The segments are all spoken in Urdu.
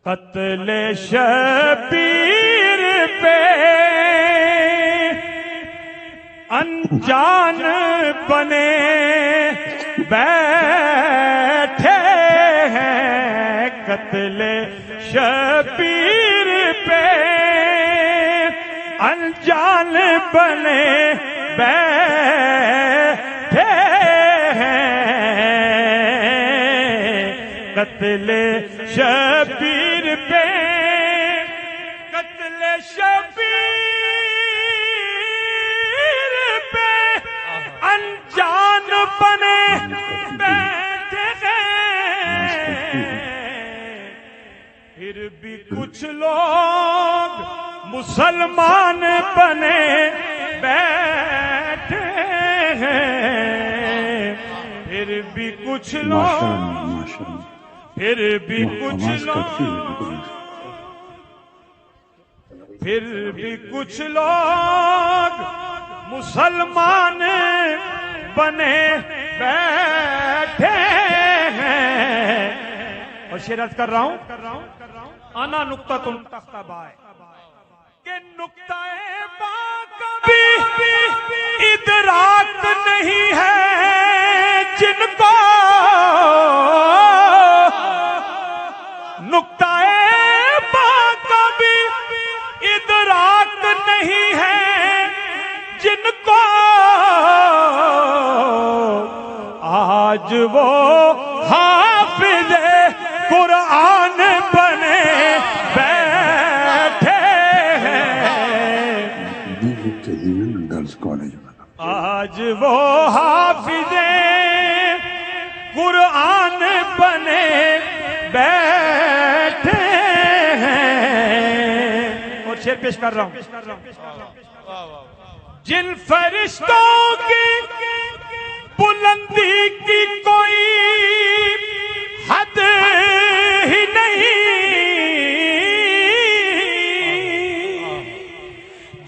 قتل شبیر پہ انجان بنے بیٹھے ہیں، قتل شبیر پہ انجان بنے بیٹھے ہیں، قتل شبیر پہ قتل شبیر پہ انجان بنے بیٹھے ہیں، پھر بھی کچھ لوگ مسلمان بنے بیٹھے ہیں، پھر بھی کچھ لوگ پھر بھی کچھ لوگ مسلمان بنے بیٹھے ہیں۔ اور شعر کر رہا ہوں انا نقطہ تم تختہ بائے کہ نقطہ با کبھی ادراک نہیں ہے جن کو، نقطہ با کبھی ادراک نہیں ہے جن کو، آج وہ حافظ قرآن بنے بیٹھے ہیں، آج وہ حافظ قرآن بنے بیٹھے ہیں۔ اور شعر پیش کر رہا ہوں، جن فرشتوں کی بلندی کی کوئی حد ہی نہیں،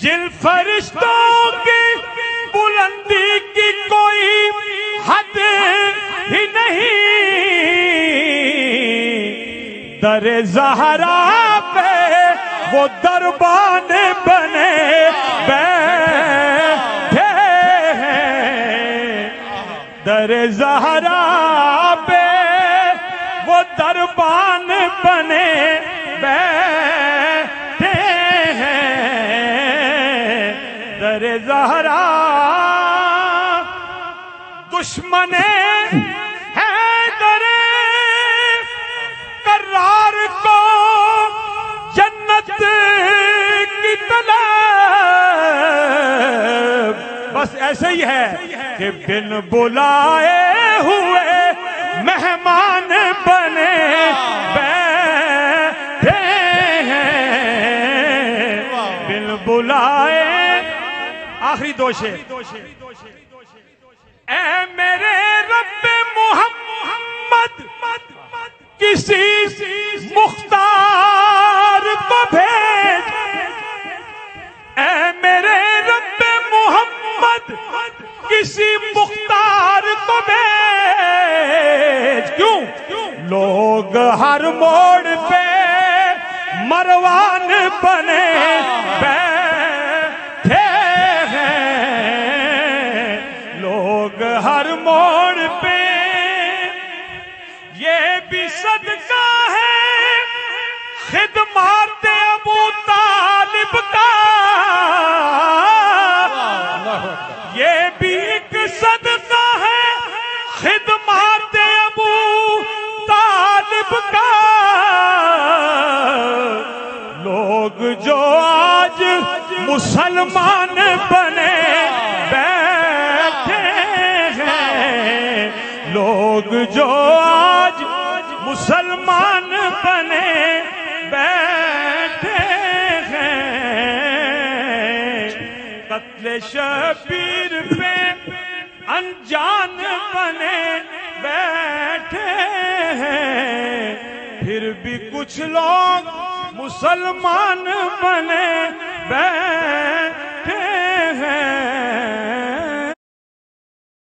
جن فرشتوں کی بلندی کی کوئی حد ہی نہیں، در زہرا پہ وہ دربان بنے بیٹھے ہیں، در زہرا پہ وہ دربان بنے بیٹھے ہیں، در زہرا دشمن حیدر کرار کو جنت کی طلب، بس ایسے ہی ہے کہ بن بلائے ہوئے مہمان بنے بیٹھے ہیں، بن بلائے۔ آخری دو شعر، اے میرے رب محمد کسی مختار کو بھیج، اے میرے رب محمد کسی مختار کو بھیج، کیوں لوگ ہر موڑ پہ مروان بنے بیٹھے ہیں، لوگ ہر موڑ پہ، یہ بھی صدقہ ہے خدمات ابو طالب کا، یہ بھی ایک صدقہ ہے خدمات ابو طالب کا، لوگ جو آج مسلمان بنے بیٹھے ہیں، لوگ جو آج مسلمان بنے بیٹھے ہیں، قتل شبیر پہ انجان بنے بیٹھے ہیں، پھر بھی کچھ لوگ مسلمان بنے بیٹھے ہیں۔